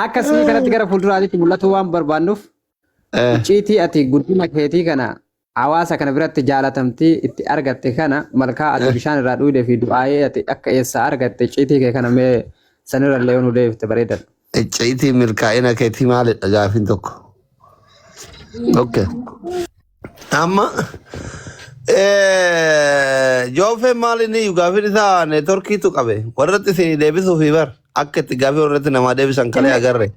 akkasii kanatti gara fuulduraatti mul'atu waan barbaannuuf icciitii ati guddina keetii kana hawaasa kana biratti jaalatamtii itti argatte kana malkaa ati bishaan irraa dhuudee fi du'aayee ati akka eessa argatte icciitii kee kana mee sanirra illee nu deebifte bareedan. Icciitii milkaa'ina keetii maalidha gaafin tokko? Okay. Amma Joofe maalini gaafin isaa neetworkiitu qabe warratti isin deebisuu fi bar akka itti gaafii warratti namaa deebisan kalee agarre.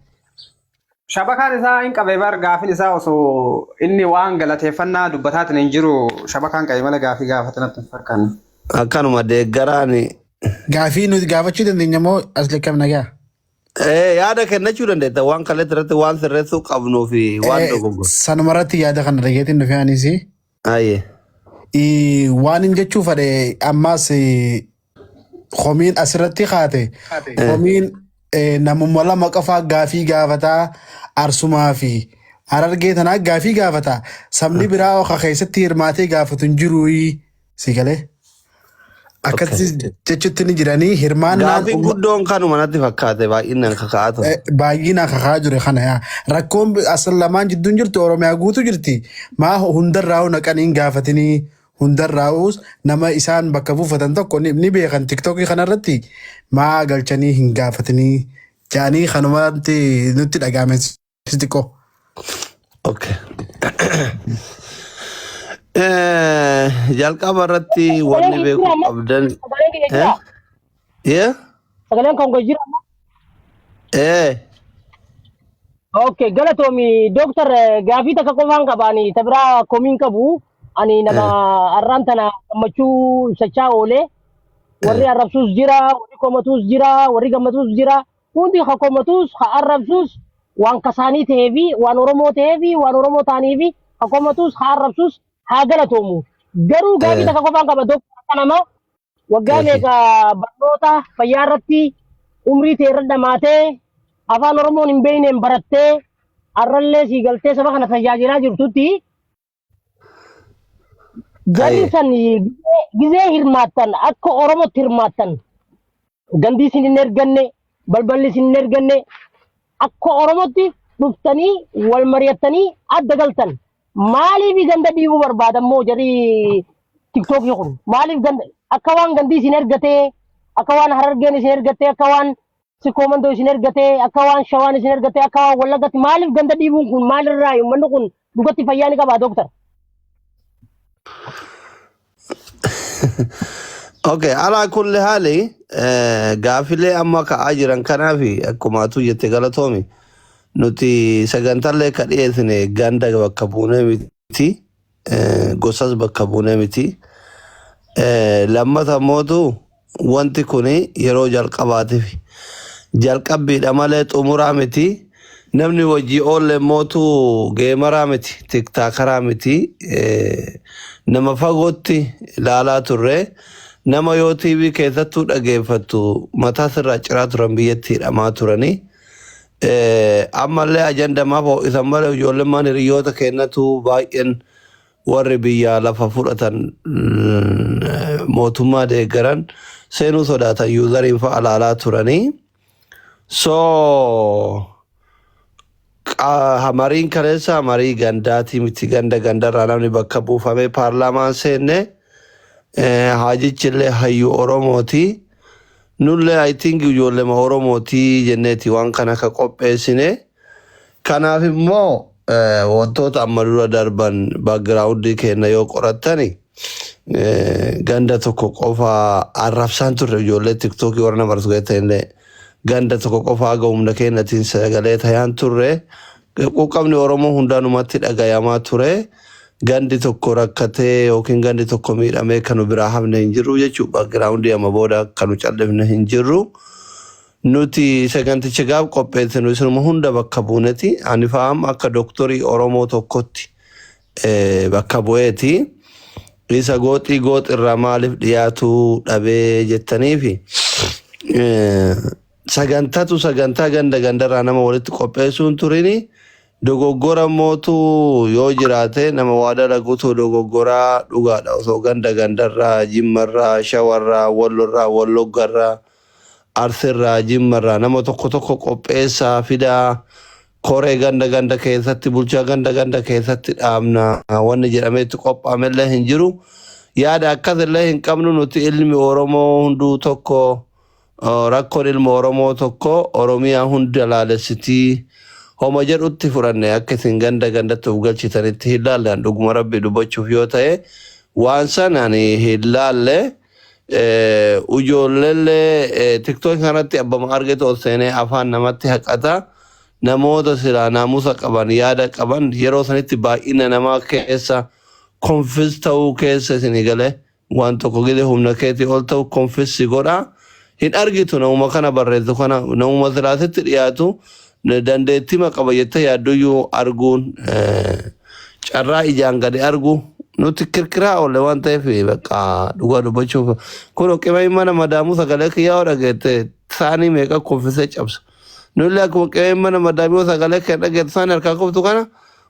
Shabakaan isaa hin qabe bar gaafin isaa osoo inni waan galateeffannaa dubbataatiin hin jiru shabakaan qabe mala gaafii gaafatanatti fakkaanne. Akkanuma deeggaraani. Gaafii nuti gaafachuu dandeenya moo as lekkam nagaa? Yaada kennachuu dandeetta waan kaleetti irratti waan sirreessuu qabnuu fi waan dogoggora. Sanumarratti yaada kana dhageetiin dhufee anisi. Ayyee. Waan hin jechuu fadhe ammaas komiin asirratti kaate. Komiin namummaa lama qofaa gaafii gaafataa arsumaa fi harargee tanaa gaafii gaafataa sabni biraa oka keessatti hirmaatee gaafatu hin jiru si galee. Akkasii jechuutti ni jiranii hirmaannaan. Gaafii guddoon kanuma natti fakkaate baay'inaan kaka'atu. Baay'inaan kaka'aa jiru kana yaa. Rakkoon asal lamaan jidduun jirtu Oromiyaa guutuu jirti. Maa hundarraa'u naqaniin gaafatanii hundarraa'us nama isaan bakka buufatan tokko ni beekan tiktookii kanarratti maa galchanii hin gaafatanii jaanii kanumatti nutti dhagaame xixiqqoo. Okay. Jalqaba irratti wanni beeku qabdan. Sagaleen kan kau jira. Okay, galatomi dokter gaafii takka qofaan qabaani tabira komiin qabu ani nama arrantana gammachuu ibsachaa oole warri arrabsuus jira warri komatuus jira warri gammachuus jira hundi ha komatuus ha arrabsuus waan kasaanii ta'eefi waan oromoo ta'eefi waan oromoo ta'aniifi ha komatuus ha arrabsuus haa galatomu garuu gaafii takka qofaan qaba dokter kanama waggaa meeqa barnoota fayyaa irratti umrii ta'e irra dhamaatee afaan oromoon hin beekneen barattee arrallee sii galtee saba kana tajaajilaa jirtutti garri san gizee hirmaattan akka oromootti hirmaattan gandii isin hin erganne balballi isin hin erganne akka oromootti dhuftanii wal mari'attanii adda galtan maaliif ganda dhiibuu barbaadan moo jedhii tiktookii kun maaliif ganda akka waan gandii isin ergatee akka waan harargeen isin ergatee akka waan sikoomandoo isin ergatee akka waan shawaan isin ergatee akka waan wallagatti maaliif ganda dhiibuun kun maalirraa uummanni kun dhugatti fayyaa ni qabaa doktar. Okay, ala kulli haali gaafilee amma ka'aa jiran kanaafi akkumaatu jette galatoomi nuti sagantallee ka dhiyeessine ganda bakka buunee miti gosas bakka buunee miti lammata mootu wanti kuni yeroo jalqabaatiif jalqabbiidha malee xumuraa miti namni wajjii oolle mootu geemaraa miti tiktaakaraa miti nama fagootti ilaalaa turre nama yoo TV keessattuu dhageeffattu mataa sirraa ciraa turan biyyatti hidhamaa turanii ammallee ajandamaaf ho'isan malee ijoolleen hiriyoota kennatu baay'een warri biyyaa lafa fudhatan mootummaa deeggaran seenuu sodaatan yuuzariin fa'a ilaalaa turanii so hamariin kaleessa hamarii gandaati miti gandarraa namni bakka buufamee paarlaamaan seenne haajichillee hayyu oromooti nullee I think ijoollema oromooti jenneeti waan kana ka qopheessine kanaaf immoo wantoota amma dura darban backgroundii kenna yoo qorattani ganda tokko qofa arrabsaan turre ijoollee tiktookii warra nama barsu illee ganda tokko qofa aga humna kennatiin sagalee tayaan turre quuqamni oromoo hundaanumatti dhagayamaa ture gandi tokko rakkatee yookiin gandi tokko miidhamee kanu biraa hafne hin jirru jechuudha backgroundii amma booda kanu callifne hin jirru nuti saganticha gaaf qopheessinu isinuma hunda bakka buuneti ani fa'am akka doktorii oromoo tokkotti bakka bu'eeti isa gooxii gooxirraa maaliif dhiyaatu dhabee jettaniifi sagantaa gandarraa nama walitti qopheessuun turini dogoggora mootu yoo jiraate nama waa dalaguutu dogoggoraa dhugaadha osoo gandarraa jimmarraa shawarraa walloggarraa arsirraa jimmarraa nama tokko tokko qopheessaa fidaa koree ganda keessatti bulchaa ganda keessatti dhaabna wanni jedhameetti qophaa'amellee hin jiru yaada akkasillee hin qabnu nuti ilmi Oromoo hunduu tokko rakkoon ilma Oromoo tokko Oromiyaa hunda laalessitii homa jedhutti furanne akka isin gandatti of galchitanitti hin laallan dhuguma rabbi dubbachuuf yoo ta'e waan sanaan hin laalle ujoollee TikTok kanatti abbama argate ol seenee afaan namatti haqata namoota silaa naamusa qaban yaada qaban yeroo sanitti baay'ina namaa keessa konfis ta'uu keessa isin galee waan tokko gide humna keetii ol ta'u konfissi godha hin argitu namuma kana barreessu kana namuma silaasitti dhiyaatu dandeettima qaba jettee yaadduyyuu arguun carraa ijaan gadi argu nuti kirkiraa oolle waan ta'eef bakka dhugaa dubbachuuf kun qimee mana madaamuu sagalee kiyyaa dhageette saanii meeqa konfisee cabsa nullee akkuma qimee mana madaamuu sagalee kiyyaa dhageette saanii harkaa qoftu kana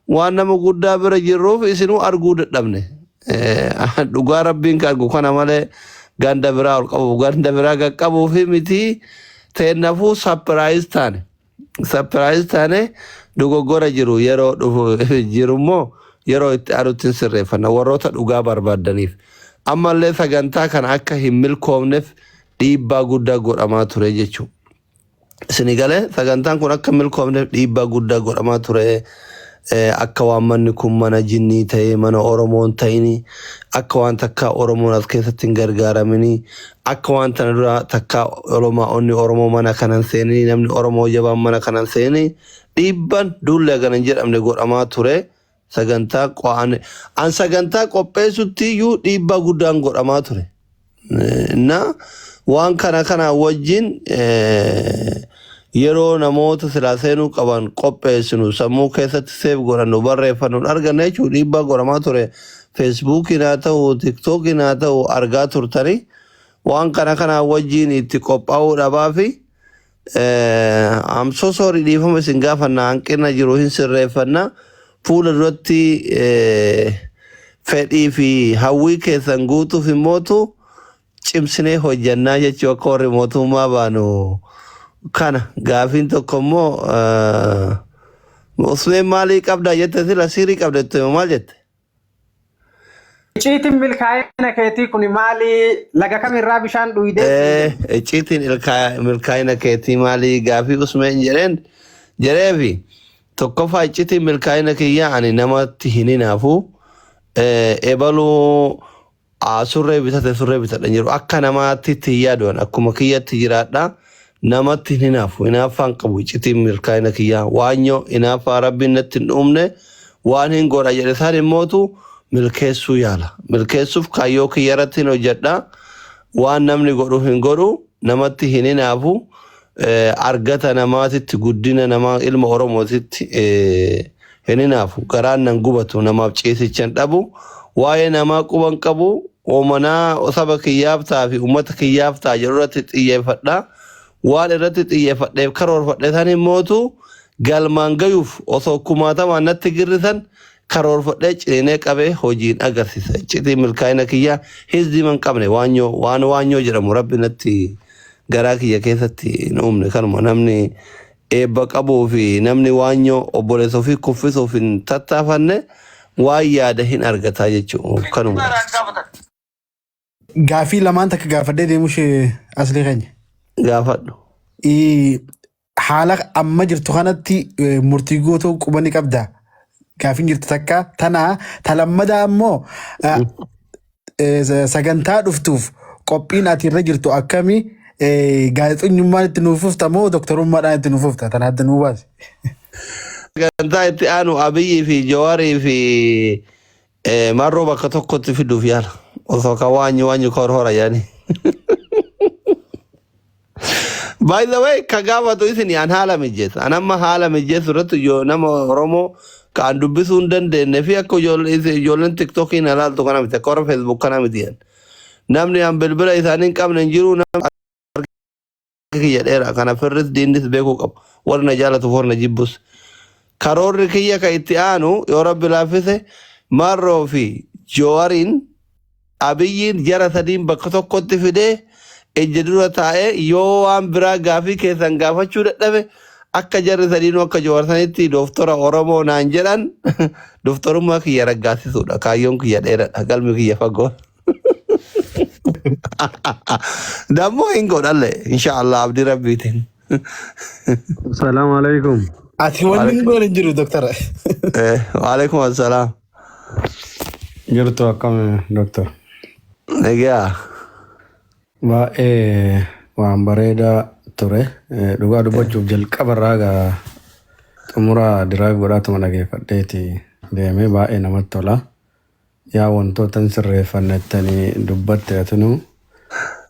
waan nama guddaa bira jirruuf isinuu arguu dadhabne dhugaa rabbiin ka argu kana malee ganda biraa ol qabu ganda biraa qaqqabuu fi miti teennafuu sapiraayiz taane dogoggora jiru yeroo dhufu jirummoo yeroo itti arutti sirreeffanna warroota dhugaa barbaadaniif ammallee sagantaa kana akka hin milkoomneef dhiibbaa guddaa godhamaa ture jechuudha. Sinigalee sagantaan kun akka milkoomneef dhiibbaa guddaa godhamaa ture akka waan manni kun mana jinnii ta'ee mana Oromoon ta'ini akka waan takka Oromoon as keessatti hin gargaaramini akka waan tana dura takka onni Oromoo mana kanan seenii namni Oromoo jabaan mana kanan seenii dhiibban duullee ganan jedhamne godhamaa ture. Sagantaa qo'ane an sagantaa qopheessutti iyyuu dhiibbaa guddaan godhamaa ture na waan kana wajjin yeroo namoota silaa seenuu qaban qopheessinu sammuu keessatti seef godhannu barreeffannu arganne jechuudha dhiibbaa godhamaa ture feesbuukiin haa ta'u tiktookiin haa ta'u argaa turtanii waan kana wajjin itti qophaa'uu dhabaa fi amsosoorii dhiifama isin gaafanna hanqina jiru hin sirreeffanna. Fuula duratti fedhii fi hawwii keessan guutuuf himmootu cimsinee hojjannaa jechuu akka warri mootummaa baanu kana gaafiin tokko immoo usmeen maalii qabdaa jette sila siirii qabdette maal jette? Icciitiin milkaa'ina keetii kun maali laga kamirraa bishaan dhuyde? Icciitiin milkaa'ina keetii maali gaafii usmeen jedheefi tokkoffaa icciitiin milkaa'ina kiyyaa ani namatti hin hinaafu ebaluu surree bitadha jiru akka namaatti itti yaaduun akkuma kiyyatti jiraadha namatti hin hinaafu hinaaffaan qabu icciitiin milkaa'ina kiyyaa waanyoo hinaaffaa rabbiin natti hin dhumne waan hin godha jedhe isaan immootu milkeessuu yaala milkeessuuf kaayyoo kiyya irratti hin hojjedha waan namni godhu hin godhu namatti hin hinaafu argata namaatitti guddina namaa ilma Oromootitti hin hinaafu garaan nan gubatu namaaf ciisichan dhabu waa'ee namaa quban qabu oomanaa saba kiyyaaf ta'a fi uummata kiyyaaf ta'a jedhu irratti xiyyeeffadha waan irratti xiyyeeffadheef karoorfadhe san immootu galmaan gayuuf osoo kumaatamaan natti girrisan karoorfadhee cinee qabee hojiin agarsiisa icciitiin milkaa'ina kiyyaa hizdiman qabne waanyoo jedhamu rabbi natti garaa kiyya keessatti hin uumne kanuma namni eebba qabuu fi namni waanyoo obboleessa ofii kuffisuuf hin tattaafanne waan yaada hin argataa jechuudha kanuma. Gaafii lamaan takka gaafadhee deemuushee asli keenya. Gaafadhu. Haala amma jirtu kanatti murtii guutuu qubani qabda. Gaafiin jirtu takka talammadaa ammoo sagantaa dhuftuuf qophiin ati irra jirtu akkamii gaazexeessummaan itti nuufufta moo doktorummaadhaan itti nuufufta tan adda nuu baase. Sagantaa itti aanu Abiyyii fi Jawaarii fi marroo bakka tokkotti fiduuf yaala osoo ka waanyu ka hora yaani. By the way, ka gaafatu isin an haala mijeessa. An amma haala mijeessu irratti yoo nama Oromoo kan dubbisuu hin dandeenye fi akka ijoolleen TikTokiin ilaaltu kana miti akka warra Facebook kana miti. Namni an bilbila isaanii hin qabne hin jiru kiyya dheeraa kana firris diinnis beekuu qabu. Warri na jaalatu warri na jibbus. Karoorri kiyya ka itti aanu yoo rabbi laaffise Marroo fi Jawaariin Abiyyiin jara sadiin bakka tokkotti fidee ejja dura taa'ee yoo waan biraa gaafii keessan gaafachuu dadhabe akka jarri sadiinuu akka jawaarsanitti dooftora Oromoo naan jedhan dooftorummaa kiyya raggaasisuudha. Kaayyoon kiyya dheeradha. Galmi kiyya fagoo. Dammoo hin godhalle inshaallah abdii rabbiitiin. Assalamu alaikum. Ati wanni hin goone jiru doktara. Waalaikum assalaam. Jirtu akkam doktor? Nagaa. Baay'ee waan bareedaa ture. Dhugaa dubbachuuf jalqabarraa gaa xumura diraayif godhaatuma dhageeffadheeti deemee baay'ee namatti tola. Yaa wantoota sirreeffannettanii dubbatte atinu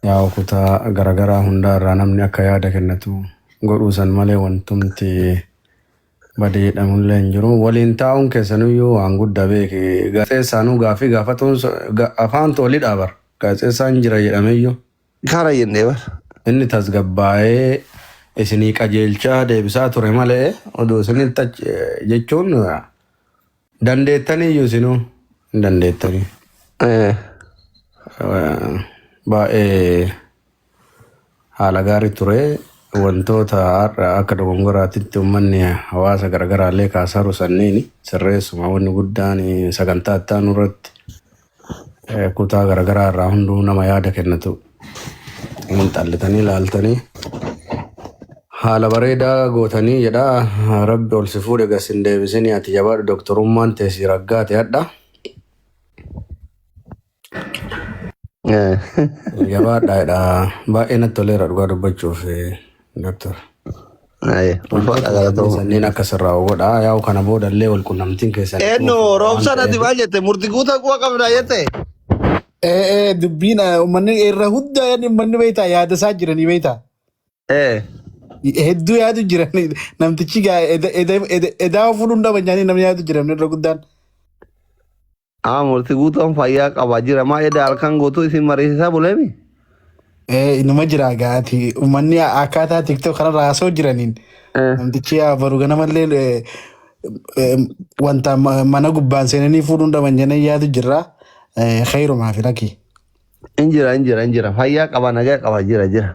yaa kutaa garaagaraa hundaarraa namni akka yaada kennatu godhuusan malee wantumti badeedhamullee hin jiru. Waliin taa'uun keessanuyyuu waan guddaa beeki. Gaazexeessaanuu gaafii gaafatuun afaan tolii dhaabar. Gaazexeessaan jira jedhameyyuu. Kaara jennee bar. Inni tasgabbaa'ee isinii qajeelchaa deebisaa ture malee oduu isinitti jechuun dandeettaniyyuu isinuu hin dandeettanii. Baay'ee haala gaarii ture. Wantoota har'a akka dogongoraatitti uummanni hawaasa garaagaraallee kaasaa rusanneeni sirreessuma wanni guddaan sagantaa ittaanu irratti kutaa garaagaraa irraa hunduu nama yaada kennatu xallitanii ilaaltanii haala bareedaa gootanii jedhaa rabbi ol si fuudhe gas hin deebisinii ati jabaadhu doktorummaan teessii raggaate hadha. Jabaadhaadha baay'ee natti toleera dhugaa dubbachuuf. Doktor. Sanniin akka sirraa godhaa yaa'u kana boodallee wal qunnamtiin keessan. Eenyu roobsaan ati maal jette murtii guutaa kuwa qabdaa jette. Dubbiin uummanni irra hundaa uummanni beektaa yaada isaa jiranii beektaa. Hedduu yaadu jiran namtichi edaa fuudhuun dhaban namni yaadu jiran irra guddaan. Murtii guutaan fayyaa qabaa jira maa edaa halkan guutuu isin mariisisaa buleemi. Inuma jira gaati uummanni akkaataa TikTok kanarraa haasoo jiraniin namtichi baru ganamallee wanta mana gubbaan seenanii fuudhuun dhaban jennee yaadu jirra khayrumaa fi lakkii. Injira fayyaa qaba nagaa qaba jira.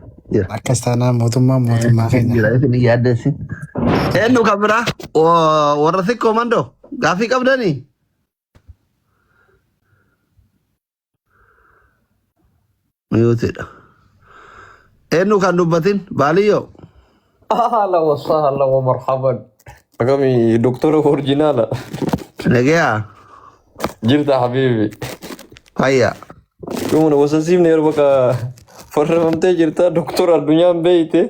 Akkas taanaan mootummaa keenya. Jira isin yaaddessi. Eenyu kan biraa warra xiqqoo mandoo gaafii qabdanii. Miyuutidha. Eenyu kan dubbatin baaliyyoo. أهلا وسهلا ومرحبا أقامي دكتور أورجينالا Nagaa جرت حبيبي fayyaa. يومنا وسنسيب نيربك فرمتي جرتا دكتور الدنيا بيتي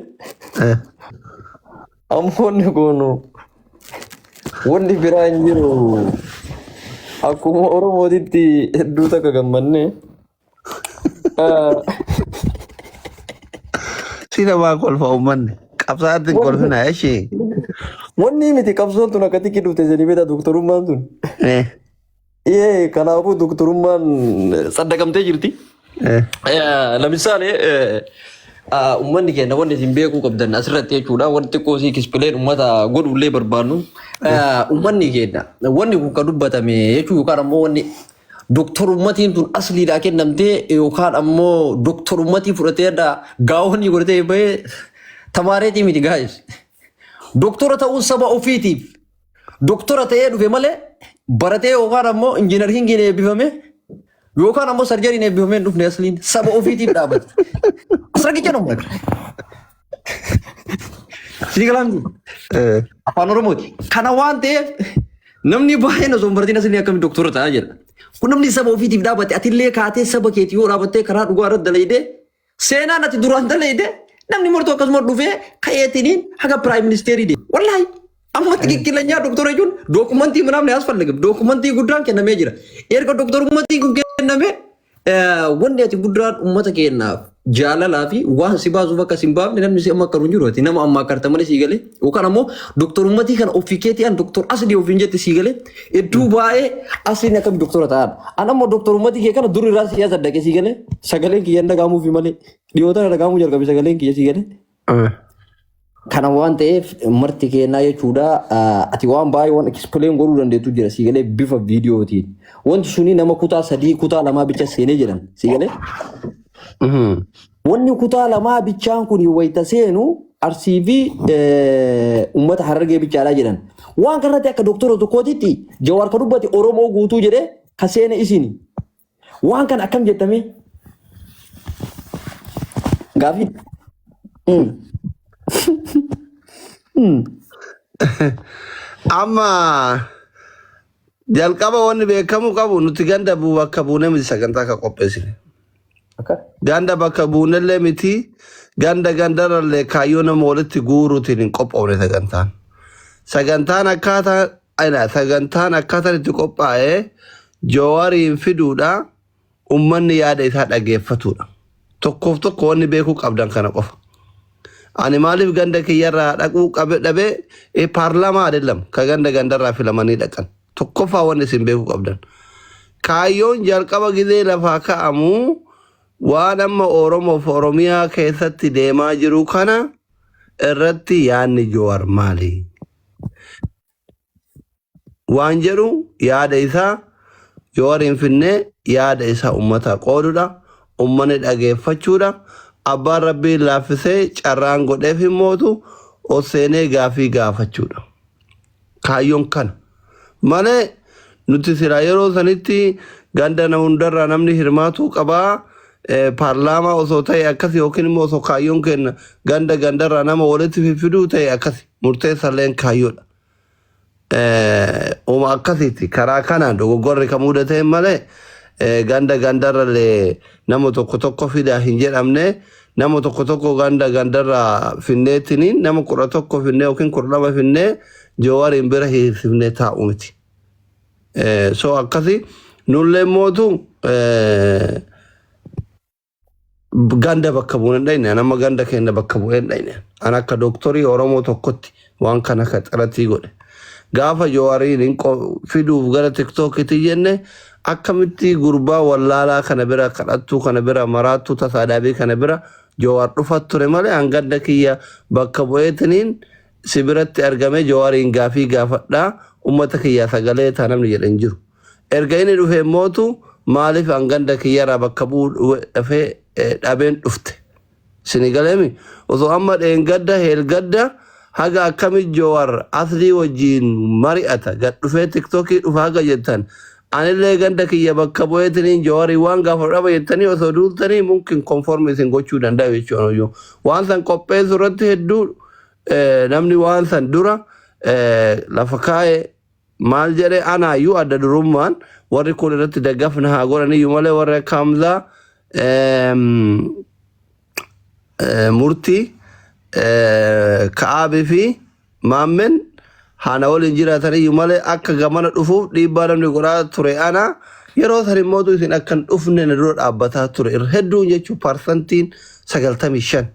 أمون يكونوا وندي براين جرو أكو أورو موديتي دوتا كغمني Sina maa kolfa uummanni qabsaa'aatti kolfina ishee. wanni miti qabsoon tun akkatti kidhuute jedhee beektaa doktorummaan tun. Kanaafuu doktorummaan saddaqamtee jirti. Lamisaale uummanni keenya wanni isin beekuu qabdan asirratti jechuudha. Wanti xiqqoo sii kispileen uummata godhullee barbaannu. Uummanni keenya wanni kun kan dubbatame jechuun yookaan ammoo wanni doktorummatiin tun asliidhaa kennamtee yookaan ammoo doktorummatii fudhatee gaa'onni godhatee bahee tamaareetii miti gaa'is. Doktora ta'uun saba ofiitiif doktora ta'ee dhufe malee baratee yookaan ammoo injiinariingiin eebbifame yookaan ammoo sarjariin eebbifamee hin dhufne asliin saba ofiitiif dhaabate. Asirratti jedhamu. Siigalaamti. Afaan Oromooti. Kana waan ta'eef namni baay'een osoo hin baratiin asliin akkamiin doktora ta'aa jira. Kun namni saba ofiitiif dhaabate atillee kaatee saba keetii yoo dhaabattee karaa dhugaa irratti dalaydee seenaan ati duraan dalaydee namni murtoo akkasuma dhufee ka'eetiniin haga piraayim ministeerii deema. Wallaahi amma xiqqillanyaa doktora jechuun dookumantii manaaf ni asfallegam. Dookumantii guddaan kennamee jira. Erga doktorummatiin kun kenname wanni ati guddaan uummata keenyaaf jaalalaa fi waan si baasuuf akka si hin baafne namni si amma akkanuun jiru. Nama amma akkarta malee sii galee yookaan ammoo doktorummatii kana ofii keetii an doktor asli ofiin jette sii galee hedduu baay'ee asliin akkam doktora ta'an. An ammoo doktorummatii kee kana dur irraa siyaasa dhaqee sii galee sagaleen kiyya dhagaamuufi malee dhiyoota dhagaamuu jalqabe sagaleen kiyya sii galee. Kana waan ta'eef marti keenyaa jechuudha ati waan baay'ee waan ekspleen godhuu dandeettu jira sii galee bifa viidiyootiin. Wanti suni nama kutaa 3 kutaa 2 bicha seenee jedhan sii galee. Wanni kutaa lamaa bichaan kun wayita seenu arsii fi uummata harargee bichaadhaa jedhan. Waan kanatti akka doktora tokkootitti Jawaar ka dubbate Oromoo guutuu jedhee ka seene isini. Waan kan akkam jettame? Gaafii. Amma jalqaba wanni beekamu qabu nuti ganda bakka buunee miti sagantaa ka qopheessine. Ganda bakka buunellee miti ganda gandarallee kaayyoo nama walitti guuruutiin hin qophoofne sagantaan. Sagantaan akkaataan itti qophaa'ee Jawaariin fiduudha ummanni yaada isaa dhageeffatudha. Tokkoof tokko wanni beekuu qabdan kana qofa. Ani maaliif ganda kiyyarraa dhaquu dhabee paarlaamaa adeelam ka ganda gandarraa filamanii dhaqan. Tokkoffaa wanni isin beekuu qabdan. Kaayyoon jalqaba gizee lafaa ka'amu waan amma Oromoof Oromiyaa keessatti deemaa jiru kana irratti yaadni Jawaar maali? Waan jedhu yaada isaa Jawaariin finnee yaada isaa uummataa qoodudha. Uummanni dhageeffachuudha. Abbaan Rabbii laaffisee carraan godheef himmootu oseenee gaafii gaafachuudha. Kaayyoon kana. Malee nuti silaa yeroo sanitti ganda na hundarraa namni hirmaatuu qabaa. Paarlaamaa osoo ta'e akkasi yookiin immoo osoo kaayyoon kenna ganda gandarraa nama walitti fiffiduu ta'e akkasi murteessalleen kaayyoodha. Uma akkasitti karaa kanaan dogoggorri kan mudate malee ganda gandarrallee nama tokko fidaa hin jedhamne nama tokko ganda gandarraa finneettiniin nama 11 finnee yookiin 12 finnee Jawaariin bira hiisifnee taa'u miti. So akkasi nullee mootu ganda bakka bu'een dhayne nama ganda keenya bakka bu'een dhayne an akka doktorii Oromoo tokkotti waan kana ka xaratii godhe. Gaafa Jawaariin fiduuf gara TikTokitti jenne akkamitti gurbaa wallaalaa kana bira kadhattuu kana bira maraattuu tasaadaabii kana bira Jawaar dhufat ture malee hanganda kiyya bakka bu'eetiniin si biratti argame Jawaariin gaafii gaafadhaa ummata kiyya sagalee taanamni jedhan jiru. Erga inni dhufee mootu maaliif hanganda kiyyarraa bakka bu'uu dhafee dhabeen dhufte. Sinigaleemi osoo amma dheengadda heelgadda haga akkamit Jawaar aslii wajjiin mari'ata gad dhufee TikTokii dhufa haga jettan anillee ganda kiyya bakka bu'eetiniin Jawaarii waan gaafa dhaba jettanii osoo duultanii mumkin konformi isin gochuu danda'u jechuudha. Waan san qopheessu irratti hedduu namni waan san dura lafa kaa'e maal jedhe anaayyuu adda durummaan warri kun irratti daggafna haa godhaniyyuu malee warri akka Hamzaa murtii Ka'aabii fi Maammen hana waliin jiraataniyyuu malee akka gamana dhufuuf dhiibbaa namni godhaa ture ana yeroo san immoo isin akkan dhufne na dura dhaabbataa ture irra hedduun jechuun parsantiin 95.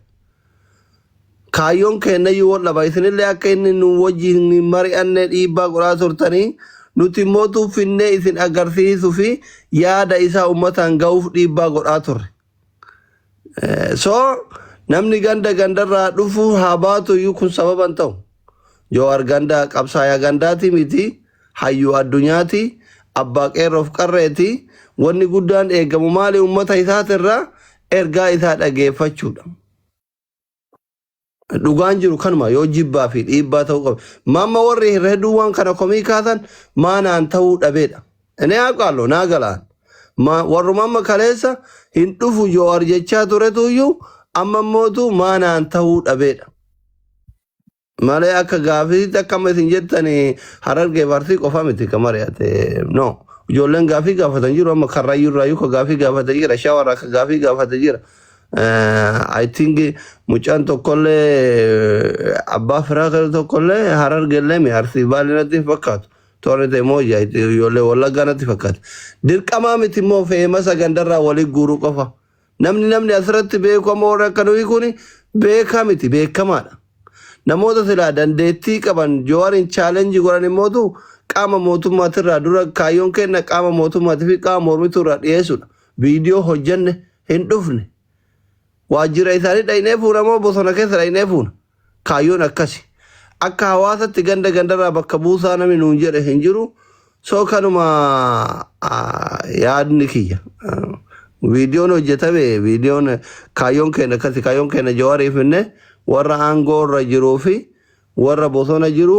Kaayyoon kennayyuu wal dhaba isinillee akka inni nu wajjin mari'anne dhiibbaa godhaa turtanii nuti immoo finnee isin agarsiisuu fi yaada isaa uummataan ga'uuf dhiibbaa godhaa turre. So namni ganda gandarraa dhufu haa baatu iyyuu kun sababan ta'u. Jawaar ganda qabsaa'aa gandaati miti hayyuu addunyaati abbaa qeerroof qarreeti wanni guddaan eegamu maali uummata isaatirraa ergaa isaa dhageeffachuudha. Dhugaan jiru kanuma yoo jibbaa fi dhiibbaa ta'uu qaba. Mamma warri hedduu waan kana komii kaasan maanaan ta'uu dhabeedha. Inni haaqaallo naa galaan. Warrumamma kaleessa hin dhufu Jawaar jechaa turetuyyuu amma mootu maanaan ta'uu dhabeedha. Malee akka gaafiitti akkama isin jettanii Harargee Barsii qofa miti ka mari'ate. No. Ijoolleen gaafii gaafatan jiru amma Karrayyuu irraayyuu ka gaafii gaafate jira. Shawarraa ka gaafii gaafate jira. I think mucaan tokkollee abbaa firaa tokkollee Harargeellee mi Arsii Baalee natti fakkaatu. Toorri ta'e moo ijoollee Wallaggaa natti fakkaatu. Dirqamaa miti immoo fe'umsa gandarraa walii guuruu qofa. Namni asirratti beeku amma warra akka nuyi kuni beekaa miti beekamaadha. Namoota silaa dandeettii qaban Jawaariin chaalenjii godhan immoo qaama mootummaatirraa dura kaayyoon kenna qaama mootummaatii fi qaama mormituurraa dhiyeessudha. Viidiyoo hojjenne hin dhufne. Waajjira isaanii dhaynee fuuna moo bosona keessa dhaynee fuuna. Kaayyoon akkasi. Akka hawaasatti gandarraa bakka buusaa namni nuun jedhe hin jiru. So kanuma yaadni kiyya. Viidiyoon hojjetame viidiyoon kaayyoon keenya akkasi kaayyoon keenya Jawaariif inne warra aangoo irra jiruu fi warra bosona jiru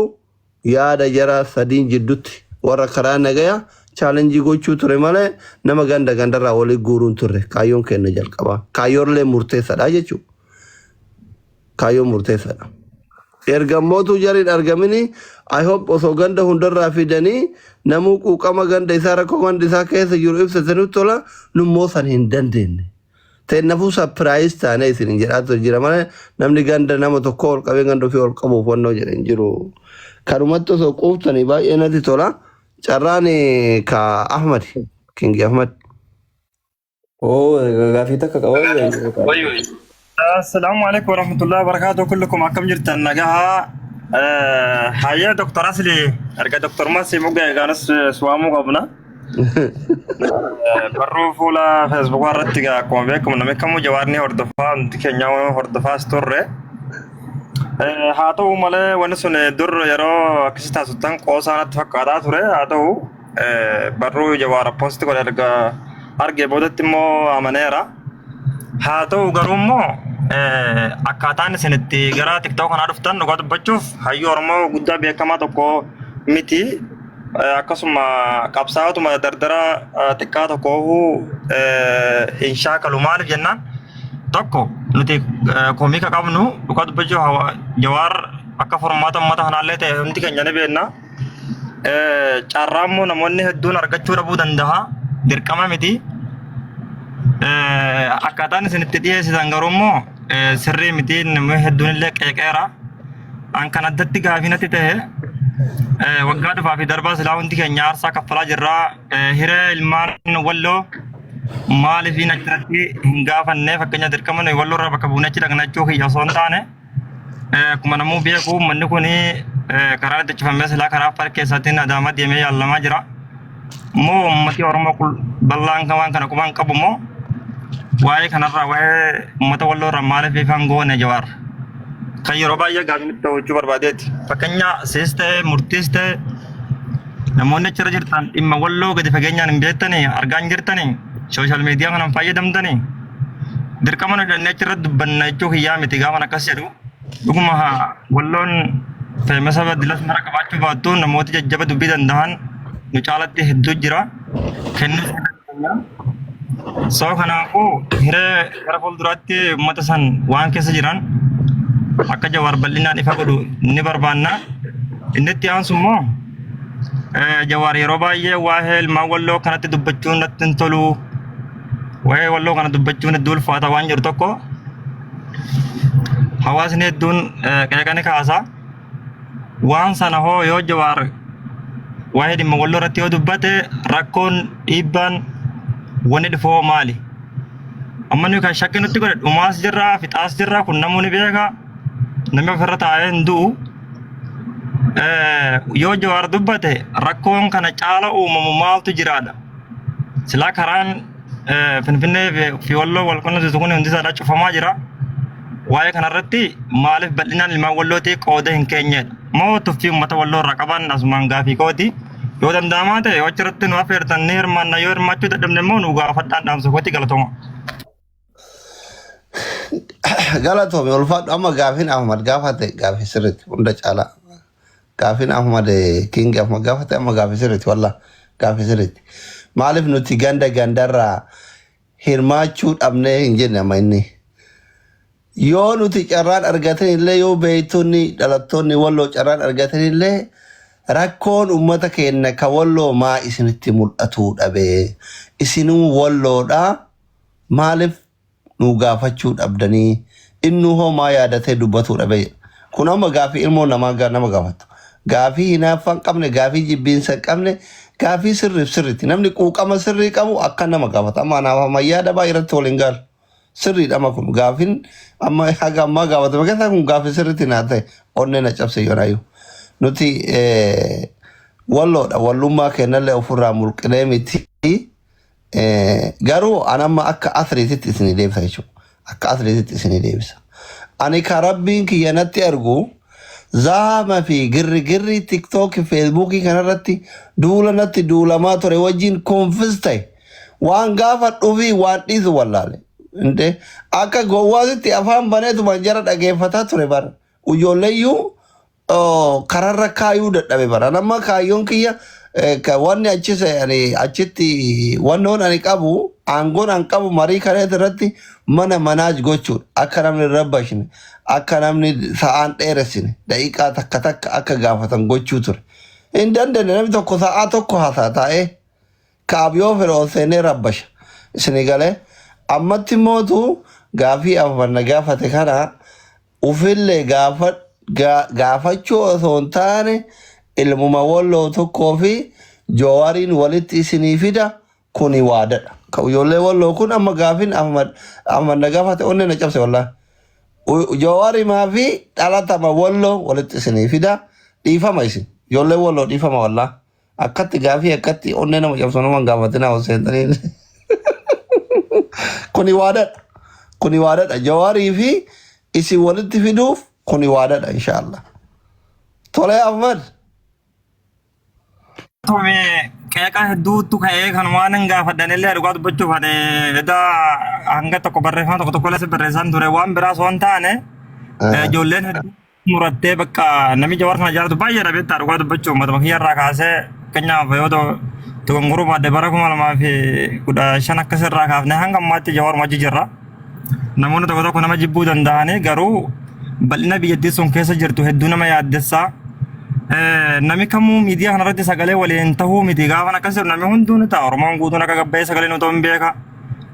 yaada jara sadiin jidduutti warra karaa nagaya chaalenjii gochuu ture malee nama gandarraa walii guuruun turre kaayyoon keenya jalqaba. Kaayyoonlee murteessaadha jechuudha. Kaayyoon murteessaadha. Ergamootu jariin argamini I hope osoo ganda hundarraa fidanii namuu quuqama ganda isaa rakkoo ganda isaa keessa jiru ibsatanii tola nummoo san hin dandeenye. Teennafuu sapiraayis taanee isin jedhaatu jira malee namni ganda nama tokko ol qabee ganda ofii ol qabuuf wannoo jedhan jiru. Kanumatti osoo quuftanii baay'ee natti tola. Carraan ka Ahmad Kingi Ahmad. Gaafii takka qaba. السلام عليكم ورحمة الله وبركاته كلكم أكم جرت النجاح هيا دكتور أصلي أرجع دكتور ماسي مجا جالس سوامو قبنا برو فولا فيسبوك ورتيجا كومبيك من مكمو جوارني هردفا كينيا هردفا ستورة هاتو ماله ونسون دور يرو كسيتا سلطان قوسانة فكادا ثورة هاتو برو جوار بوست كده أرجع بودت مو أمانيرا هاتو غرومو akkaataan isinitti gara TikTok kanaa dhuftan dhugaa dubbachuuf hayyuu Oromoo guddaa beekamaa tokko miti akkasuma qabsaa'otuma dardara xiqqaa tokko hin shaakalu maaliif jennaan tokko nuti koomika qabnu dhugaa dubbachuuf Jawaar akka formaata uummata kanaallee ta'e hundi keenya ni beekna carraammoo namoonni hedduun argachuu dhabuu danda'a dirqama miti akkaataan isinitti dhiyeessitan garuummoo sirrii miti namni hedduun illee qeeqeera an kan addatti gaafii natti ta'e waggaa dhufaa fi darbaa silaa hundi keenya aarsaa kaffalaa jirraa hiree ilmaan walloo maaliif achirratti hin gaafanne fakkeenya dirqama nuyi walloo irraa bakka buunee achi dhaqnachuu kiyya osoo hin taane akkuma namuu beeku manni kun karaa itti cufamee silaa karaa afar keessaatiin Adaamaa deemee yaalamaa jira moo ummati Oromoo bal'aan waan kana quban qabu moo waa'ee kanarraa waa'ee uummata walloo irraa maaliif ifaan goone Jawaar kan yeroo baay'ee gaafii itti hojjechuu barbaadeeti fakkeenya sees ta'e murtiis ta'e namoonni achirra jirtan dhimma walloo gadi fageenyaan hin beektanii argaa hin jirtanii sooshaal miidiyaa kanaan fayyadamtanii dirqama nu hidhannee achirra dubbanna jechuu kiyyaa miti gaafan akkas jedhu dhuguma walloon feemasa badilas mara qabaachuu baattu namooti jajjaba dubbii danda'an nu caalatti hedduu jira kennuu soo kanaafuu hiree gara fuulduraatti uummata san waan keessa jiran akka Jawaar bal'inaan ifa godhu ni barbaanna inni itti aansu immoo Jawaar yeroo baay'ee waa'ee ilmaan walloo kanatti dubbachuun natti hin tolu waa'ee walloo kana dubbachuun hedduu ulfaata waan jiru tokko hawaasni hedduun qeeqani kaasa waan sana hoo yoo Jawaar waa'ee dhimma walloo irratti yoo dubbate rakkoon dhiibbaan wani dhufoo maali amma nuyi kan shakki nutti godhe dhumaas jirraa fixaas jirraa kun namuu ni beeka namni ofirra taa'ee hin du'u yoo Jawaar dubbate rakkoon kana caala uumamu maaltu jiraadha silaa karaan Finfinnee fi walloo wal qunnamsiisu kun hundi isaadhaa cufamaa jira waa'ee kanarratti maaliif bal'inaan ilmaan wallootii qooda hin keenyedha moo tuffii uummata walloo irraa qaban asumaan gaafii kooti yoo danda'amaa ta'e yoo achirratti nu affeertan ni hirmaanna yoo hirmaachuu dadhabne immoo nu gaafadhaan dhaamsa kooti galatooma. Galatoome ulfaadhu amma gaafiin Ahmad gaafate gaafii sirriitti hunda caalaa gaafiin Ahmad Kingi Ahmad gaafate amma gaafii sirriitti walla gaafii sirriitti maaliif nuti gandarraa hirmaachuu dhabnee hin jenne amma inni yoo nuti carraan argatan illee yoo beeytonni dhalattoonni walloo carraan argatan illee rakkoon ummata keenya ka walloo maa isinitti mul'atuu dhabee isinuu walloodha maaliif nu gaafachuu dhabdanii innu hoo maa yaadatee dubbatuu dhabee kun amma gaafii ilmoo nama gaafatu gaafii hinaaffan qabne gaafii jibbiinsa qabne gaafii sirriitti namni quuqama sirrii qabu akka nama gaafata amma anaaf amma yaada baay'ee irratti waliin gaalu sirriidhama kun gaafiin amma haga ammaa gaafatame keessaa kun gaafii sirriitti naa ta'e onnee na cabse yoonaayyuu nuti walloodha wallummaa kennallee ofirraa mulqinee miti garuu anamma akka asriititti isinii deebisa jechuudha akka asriititti isinii deebisa ani ka rabbiin kiyya natti argu zaama fi girri tiktook feesbuukii kanarratti duula natti duulamaa ture wajjin konfis ta'e waan gaafadhuu fi waan dhiisu wallaale. Akka gowwaasitti afaan baneetu manjara dhageeffataa ture bara. Ijoolleeyyuu kararra kaayuu dadhabe bara. Nama kaayyoon kiyya wanni achitti wannoon ani qabu aangoon an qabu marii kareet irratti manaaj gochuudha. Akka namni rabbashine akka namni sa'aan dheeressine daqiiqaa takka takka akka gaafatan gochuu ture. Hin dandeenye namni tokko sa'aa tokko haasaa taa'ee kaabyoo fedhe ol seenee rabbasha. Isin galee ammatti mootu gaafii afanna gaafate kana ufillee gaafachuu osoo hin taane ilmuma walloo tokkoo fi joowariin walitti isinii fida kuni waadadha. Ijoollee walloo kun amma gaafiin afanna gaafate onne na cabse wallaa. Joowarimaa fi dhalatama walloo walitti isinii fida dhiifama isin. Ijoollee walloo dhiifama wallaa. Akkatti gaafii akkatti onne nama cabsu nama gaafatina hoseentanii. Kuni waadadha. Kuni waadadha. Jawaarii fi isin walitti fiduuf kuni waadadha inshallah. Tole Ahmad. Tome qeeqa hedduutu ka'ee kan waan hin gaafadhanillee dhugaa dubbachuuf hanga tokko barreeffama tokko tokko leessa barreessan ture waan biraas waan taane ijoolleen hedduu murattee bakka namni Jawaar kana jaalatu baay'ee dhabeettaa dhugaa dubbachuuf matuma kiyyarraa kaasee keenyaaf yoo ta'u tuganguruu baadde bara 2015 akkasirraa kaafne hanga ammaatti Jawaar majji jirra. Namoonni tokko tokko nama jibbuu danda'anii garuu bal'ina biyyattii sun keessa jirtu hedduu nama yaaddessaa. Nami kamuu miidiyaa kanarratti sagalee waliin tahuu miti gaafa akkasii nami hunduun ta'a Oromoon guutuun akka gabbee sagalee nuti hin beeka.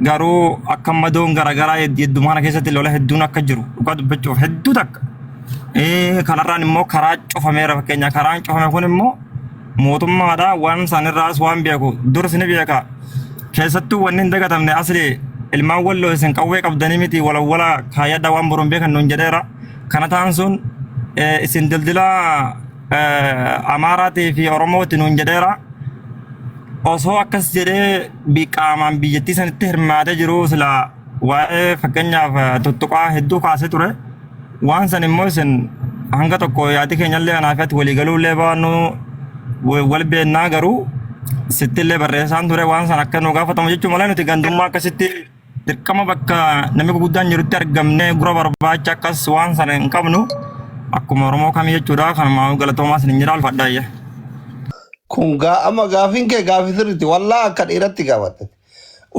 Garuu akka madoon garaagaraa heddummaa kana keessatti lola hedduun akka jiru dhugaa dubbachuuf hedduu takka. Kanarraan immoo karaa cufameera fakkeenya karaan cufame kun immoo mootummaadha waan isaanirraas waan beeku dursi ni beeka. Keessattuu wanni hin dagatamne asli ilmaan walloo isin qawwee qabdanii miti walawwala kaayyadha waan boruun beekan nuun jedheera. Kana ta'an sun isin dildila Amaaraatii fi Oromooti nuun jedheera. Osoo akkas jedhee qaamaan biyyattii sanitti hirmaatee jiru sila waa'ee fakkeenyaaf tuttuqaa hedduu kaasee ture. Waan san immoo isin hanga tokko yaati keenyallee anaafatti waliigaluullee baanu wal beennaa garuu sittillee barreessaan ture waan san akka nu gaafatamu jechuun malee nuti gandummaa akkasitti dirqama bakka namni guguddaan jirutti argamnee gura barbaacha akkas waan san hin qabnu akkuma Oromoo kamii jechuudha kanuma galatoomaa isin jira alfadhaayya. Kun amma gaafiin kee gaafii sirriitti wallaa akka dhiiratti gaafatte.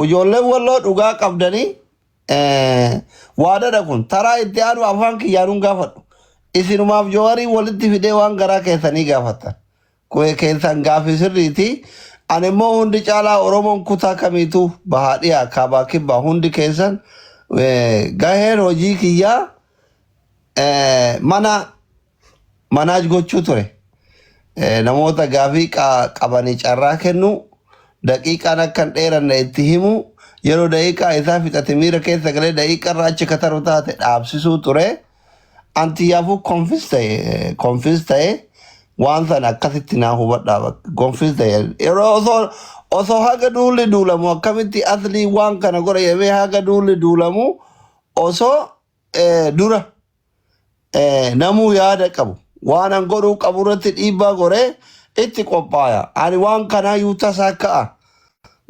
Ijoolleen walloo dhugaa qabdanii waadadha kun taraa itti aanu afaan kiyyaanuun gaafadhu. Isinumaaf Jawaarii walitti fidee waan garaa keessanii gaafattan. Kuwee keessan gaafii sirriiti. Ani immoo hundi caalaa Oromoon kutaa kamiitu bahaa dhiyaa kaabaa kibbaa hundi keessan gaheen hojii kiyyaa manaaj gochuu ture. Namoota gaafii qabanii carraa kennu daqiiqaan akka hin dheeranne itti himu yeroo daqiiqaa isaa fixate miira keessa galee daqiiqa irraa achi kataru taate dhaabsisuu ture. Antiyaafuu konfis ta'e waan sana akkasitti naa hubadhaa konfis ta'e yeroo osoo haga duulli duulamu akkamitti aslii waan kana godha yemee haga duulli duulamu osoo dura namuu yaada qabu. Waan an godhuu qabu irratti dhiibbaa goree itti qophaaya. Ani waan kanaa yuu tasaa ka'a.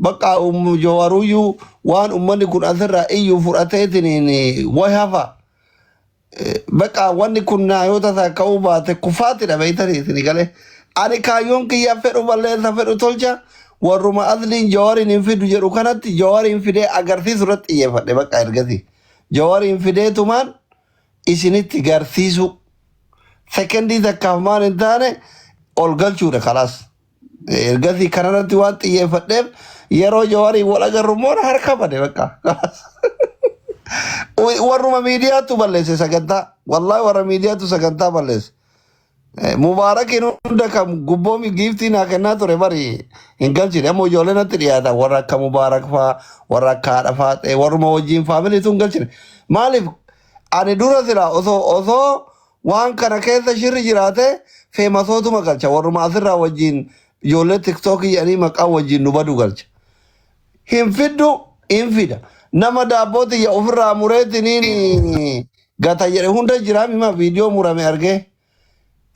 Bakka Jawaaruyyuu waan uummanni kun asirraa iyyuu fudhateetiin way hafa. Bakka wanni kun naa yoo tasaa ka'uu baate kufaatidha beeytanii isin galee. Ani kaayyoon kiyyaa fedhu balleessa fedhu tolcha. Warruma asliin Jawaariin hin fidu jedhu kanatti Jawaariin fidee agarsiisu irratti xiyyeeffadhe bakka ergasii. Jawaariin fideetumaan isinitti garsiisu. Sekendii takkaaf maal hin taane ol galchuudha kalaas. Ergasii kanarratti waan xiyyeeffadheef yeroo Jawaarii wal agarru immoo harka bade bakka. Warruma miidiyaatu balleesse sagantaa. Wallaahi warra miidiyaatu sagantaa balleesse. Mubaarakiin hunda kam gubboomi giiftii naa kennaa ture bari hin galchine. Amma ijoollee natti dhiyaata warra akka Mubaarak faa warra akka haadha faa ta'e warruma wajjin faamiliitu hin galchine. Maaliif ani dura sila osoo waan kana keessa shirri jiraate feemasootuma galcha warruma asirraa wajjin ijoollee tiktookii jedhanii maqaa wajjin nu badu galcha. Hin fiddu hin fida. Nama daabboo xiyya ofirraa mureetiniin gata jedhe hunda jira mima viidiyoo murame argee.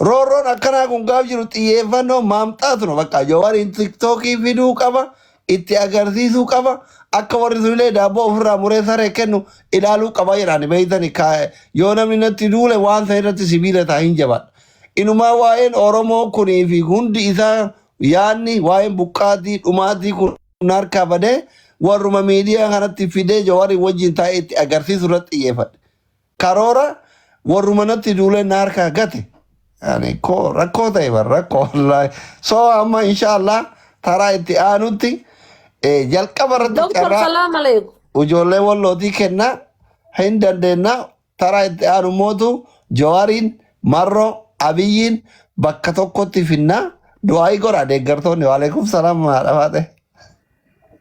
Roorroon akkanaa kun gaaf jiru xiyyeeffannoo maamxaatu no bakka Jawaariin tiktookii fiduu qaba itti agarsiisuu qaba. Akka warri sunillee daabboo ofirraa muree saree kennu ilaaluu qaba jedhani beeytani yoo namni natti duule waan sa irratti sibiila taa hin jabaadha. Inumaa waa'een Oromoo kunii fi hundi isaa yaanni waa'een buqqaatii dhumaatii kun harkaa badee warruma miidiyaa kanatti fidee Jawaari wajjin taa'ee itti agarsiisu irratti xiyyeeffadhe. Karoora warruma natti duulee na harkaa gate. Rakkoo ta'e bar rakkoo. So amma inshallah taraa itti aanutti jalqaba irratti Doktor salam alaikum. ijoollee wallootii kennaa hin dandeenyaa taraa itti aanu mootu Jawaariin Marroo Abiyyiin bakka tokkotti finnaa du'aa godhaa deeggartoonni waalaikum salaam haadha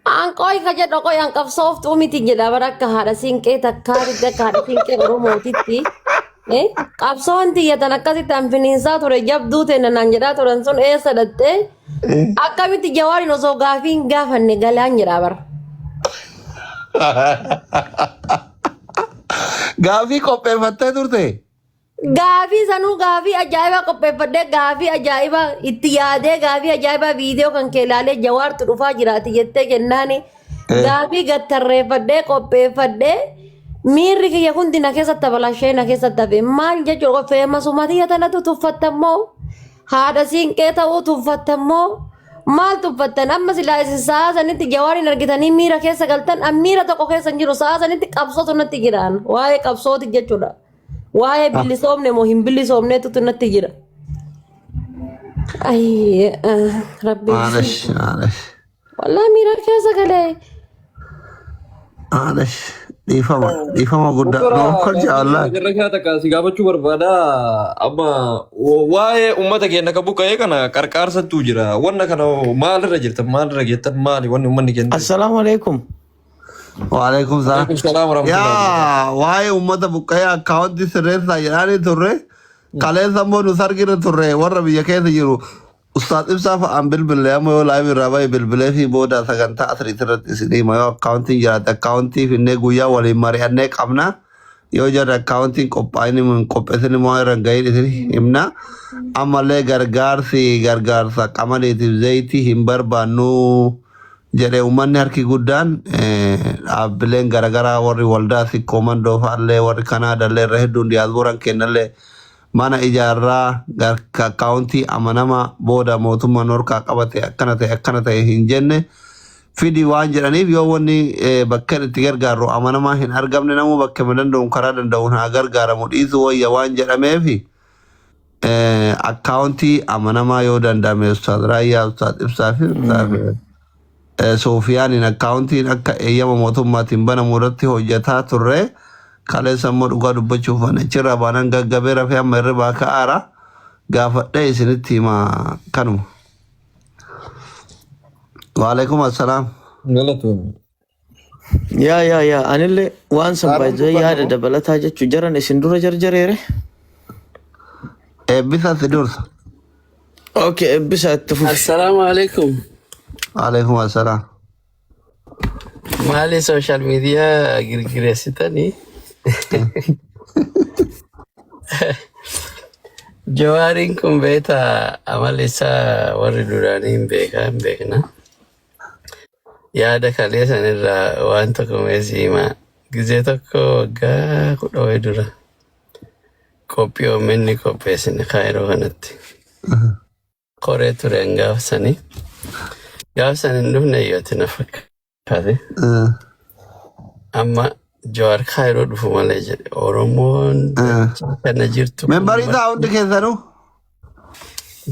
An koi ka jedho koi an qabsoof tuumiti jedha barakka haadha siinqee takkaati akka haadha siinqee Oromootitti. Qabsoon tiyyatan akkasitti an finiinsaa ture jabduu teena naan jedhaa turan sun eessa dhattee akkamitti Jawaariin osoo gaafii hin gaafanne galaan jedhaa bara. Gaafii qopheeffattee turte? Gaafii sanuu gaafii ajaa'iba qopheeffadhee gaafii ajaa'iba itti yaadee gaafii ajaa'iba viidiyoo kan kee ilaalee Jawaartu dhufaa jiraati jettee kennaani gaafii gattarreeffadhee qopheeffadhee miirri kiyya hundi na keessatti tabalashee na keessatti hafe maal jechuudha feemasumati yatanatu tuffattammoo haadha siinqee ta'uu tuffattammoo maal tuffattan amma silaa isin sa'a sanitti Jawaariin argitanii miira keessa galtan miira tokko keessa hin jiru sa'a sanitti qabsootu natti jiraan waa'ee qabsooti jechuudha. Waa'ee bilisoomne moo hin bilisoomneetu natti jira. Ay rabbi. Wallahi miira keessa galee. Dhiifama guddaa. Nookol jaallaa. Jirra kee takka si gaafachuu barbaada amma waa'ee uummata keenya ka buqqa'ee kana qarqaarsattuu jira. Wanna kana maalirra jirtan maalirra geettan maali wanni uummanni keenya. Assalamu alaikum. Waalaikum salaam. Yaa waa'ee uummata buqqa'ee akkaawwanti sirreessaa jedhaanii turre kaleessa immoo nu sargirra turre warra biyya keessa jiru ustaad ibsaa fa'aan bilbilee amma yoo laayif irraa bahe bilbilee fi booda sagantaa asiriitti irratti isin hima yoo akkaawwantiin jiraate akkaawwantii finnee guyyaa waliin mari'annee qabna yoo jarre akkaawwantiin qophaa'in qopheessin immoo irra gahiin isin himna ammallee gargaarsa qamaleetiif zayitii hin barbaannu. Jedhee uummanni harki guddaan dhaabbileen garaagaraa warri waldaa fi koomandoo fa'aallee warri kanaadaallee irra hedduun diyaaspooraan kennallee mana ijaarraa akkaawuntii amanamaa booda mootummaan horkaa qabate akkana ta'e hin jenne fidii waan jedhaniif yoo wanni bakka itti gargaarru amanamaa hin argamne namuu bakka danda'uun karaa danda'uun haa gargaaramu dhiisuu wayya waan jedhameef akkaawuntii amanamaa yoo danda'ame ustaad raayyaa ustaad ibsaa fi Soofiyaan akkaawuntiin akka eeyyama mootummaatiin banamu irratti hojjetaa turre kaleessa immoo dhugaa dubbachuuf achirraa baanaan gaggabee rafee amma irribaa ka'aara gaafadhee isinitti hima kanuma. Waalaikum assalaam. Yaa anillee waan sanbaajee yaada dabalataa jechuu jaran isin dura jarjareere. Eebbisa si dursa. Okay, eebbisa itti fufi. Assalamu alaikum. Waalaikum assalaam. Maali social media girgireessitanii? Jawaariin kun beektaa amala isaa warri duraanii hin beekna. Yaada kalee sanirraa waan tokko meesii himaa. Gizee tokko waggaa 10 dura qophii oomishni qopheessine Kaayiroo kanatti. Koree tureen gaafsanii. Gaafsan hin dhufne yooti na fakkaate. Amma Jawaar Kaayiroo dhufu malee jedhe Oromoon kana jirtu. Membarii isaa hundi keessanuu?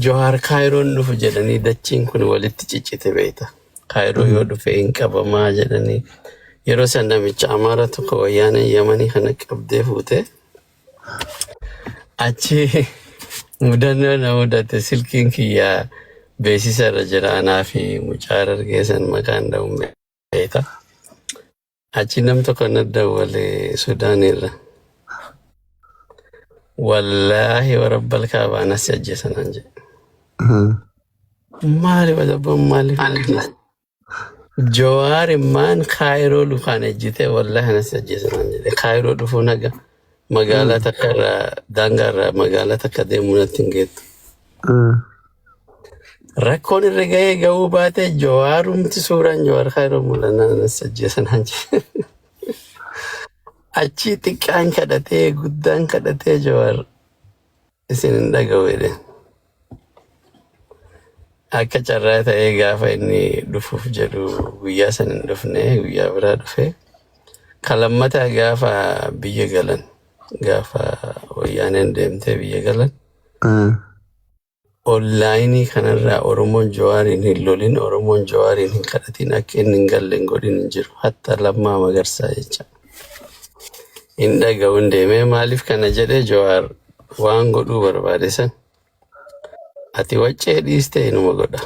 Jawaar Kaayiroon dhufu jedhanii dachiin kun walitti ciccite beekta. Kaayiroo yoo dhufe hin qabamaa jedhanii yeroo san namicha Amaara tokko wayyaana Yamanii kana qabdee fuute achi mudannoo na mudate silkiin kiyyaa beeksisa irra jira anaa fi mucaara argeessan maqaan dha'uun beekta. Achi nam tokko na dawwale Sudaan irra. Wallaahi warabbal kaabaan asi ajjeesanaan jedhe. Maali wadabban maaliif? Jawaar maan Kaayiroo dhufaan ejjite wallaahi asi ajjeesanaan jedhe. Kaayiroo dhufuu naga magaalaa takka irraa daangaa irraa magaalaa takka deemuu natti hin geettu. Rakkoon irra gahee gahuu baate Jawaarumti suuraan Jawaar Khayroo mul'annaan sajjeesanaan jee. Achi xiqqaan kadhatee guddaan kadhatee Jawaar isin hin dhaga'u jedhe. Akka carraa ta'ee gaafa inni dhufuuf jedhu guyyaa san hin dhufne guyyaa biraa dhufe. Kalammataa gaafa biyya galan gaafa wayyaaneen deemtee biyya galan. Onlaayinii kanarraa Oromoon Jawaariin hin lolin Oromoon Jawaariin hin kadhatin akka inni hin galle hin godhin hin jiru. Hatta Lammaa Magarsaa jecha. Hin dhaga'u hin deemee maaliif kana jedhee Jawaar waan godhuu barbaade san. Ati waccee dhiistee inuma godha.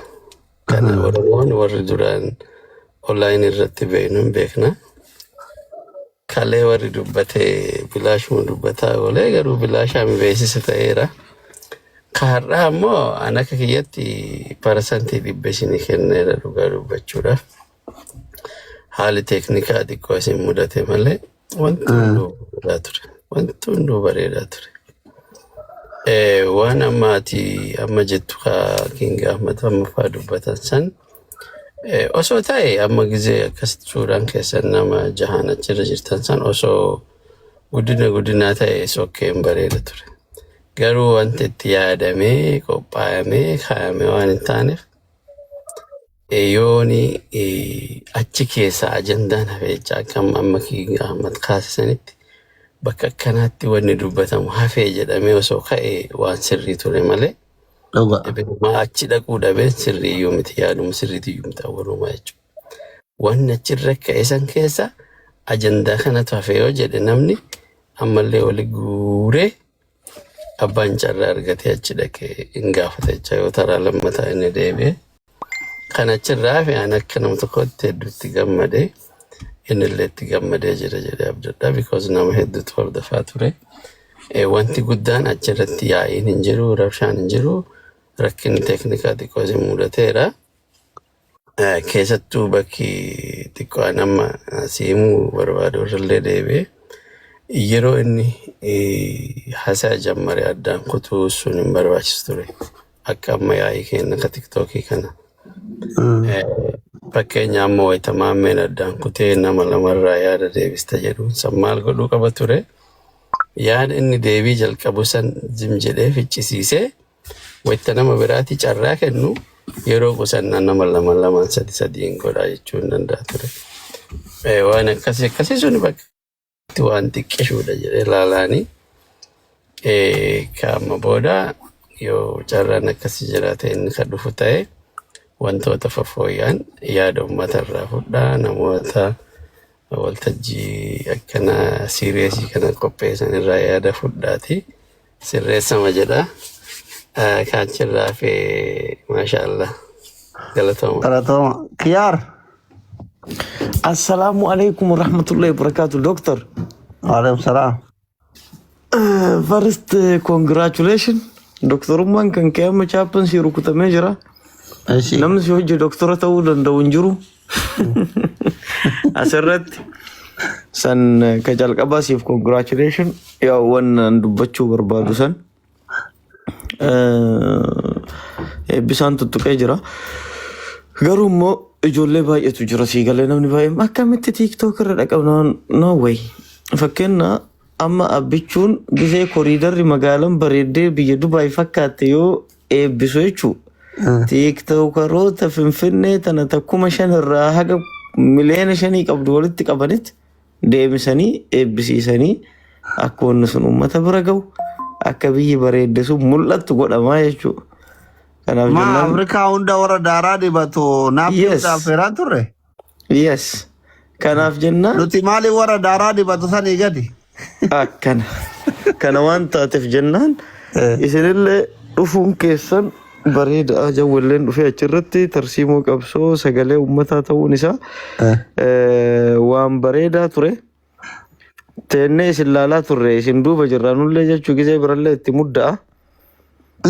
Kana Oromoon warri duraan onlaayinii irratti beeknu hin beekna. Kalee warri dubbatee bilaashuma dubbataa oolee garuu bilaashaa mi beeksisa ta'eera. Kaarraa ammoo an akka kiyyatti parasantii 100 kenneera dhugaa dubbachuudhaaf. Haali teeknikaa xiqqoo isin mudate malee wanti hunduu bareedaa ture. Wanti hunduu bareedaa ture. Waan amma jettu King Ahmad ammaffaa dubbatan san osoo ta'e amma gizee akkas suuraan keessan nama 6 achirra jirtan san osoo guddinaa ta'e sokkeen bareeda ture. Garuu wanti itti yaadamee qophaa'amee kaa'amee waan hin taaneef yooni achi keessa ajandaan hafeechaa akkam amma King Ahmad kaasisanitti bakka akkanaatti wanni dubbatamu hafee jedhamee osoo ka'e waan sirrii ture malee. Achi dhaquu dhabeen sirriiyyuu miti yaadumu sirriitiyyuu miti awwalumaa jechuudha. Wanni achirra ka'e san keessa ajandaa kanatu hafee yoo jedhe namni ammallee wali guuree abbaan carraa argatee achi dhaqee hin gaafata jecha yoo taraa lammataa inni deebi'e. Kan achirraa hafe an akka nama tokkotti hedduutti gammadee innillee itti gammadee jira jedhee abdadhaa because nama hedduutu hordofaa ture. Wanti guddaan achirratti yaa'iin hin jiru, rabshaan hin jiru, rakkinni teeknikaa xiqqoo isin mudateera. Keessattuu bakki xiqqoo nama siimuu barbaadu irrallee deebi'ee yeroo inni haasaa jammare addaan kutuu sun hin barbaachisu ture. Akka amma yaa'ii kenna ka tiktookii kana. Fakkeenya amma wayitamaameen addaan kutee nama lamarraa yaada deebista jedhu san maal godhuu qaba ture. Yaada inni deebii jalqabu san zim jedhee ficcisiisee wayita nama biraatti carraa kennu yeroo qusannaan nama lamaan sadiin godhaa jechuu hin danda'a ture. Waan akkasii sun bakka waan xiqqishuudha jedhee laalaanii kaama booda yoo carraan akkasii jiraate inni kan dhufu ta'e wantoota fafooyyaan yaada uummatarraa fudhaa namoota waltajjii akkana siireesii kana qopheessan irraa yaada fudhaati sirreessama jedha kaachirraa fi maashaallah galatooma Kiyaar Assalamu alaikum warahmatullahi wabarakatuh, Doctor. Waalaikum salaam. First, congratulations. Doctor Umman kan kiyama chapan si rukutamee jira. Namni si hojii doktora ta'uu danda'u hin jiru. Asirratti san ka jalqabaa siif congratulations. Yaa waan dubbachuu barbaadu san. Eebbisaan tuttuqee jira. Garuu immoo ijoollee baay'eetu jira siigalee namni baay'een akkamitti TikTok irra dhaqabnaan no way. Fakkeenya amma abbichuun gisee koriidarri magaalaan bareeddee biyya Dubaay fakkaatte yoo eebbisu jechuudha. TikTokeroota Finfinnee tana takkuma 5 irraa haga miliyoona 5 qabdu walitti qabanitti deebisanii eebbisiisanii akka wanni sun uummata bira gahu akka biyyi bareedde sun mul'attu godhamaa jechuudha. Ma Afrikaa hunda warra daaraa dibatu naaffiidhaaf feeraa turre? Yes. Kanaaf jennaan. Nuti maali warra daaraa dibatu sanii gadi? Akkana. Kana waan taateef jennaan isinillee dhufuun keessan bareeda jawwalleen dhufee achirratti tarsiimoo qabsoo sagalee uummataa ta'uun isaa waan bareedaa ture. Teennee isin laalaa turre isin duuba jirraanullee jechuu gisee birallee itti mudda'a.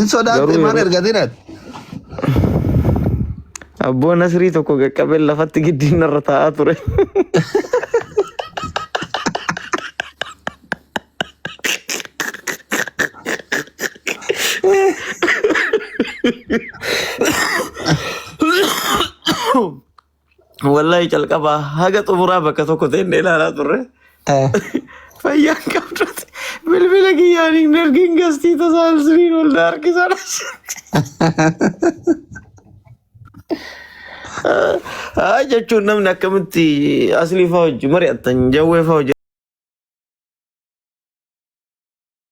Sodaatti maal ergatinat? Abboon Nasrii tokko qaqqabeen lafatti giddiin irra taa'aa ture. wallahi calqaba haga xumuraa bakka tokko ta'e ilaalaa turre. Fayyaan qabdute bilbila kiyyaanii nergiin gastii tasaalsiriin ol harkisan. Jechuun namni akkamitti aslii fa'aa hojii mari'attan jawwee fa'aa hojii.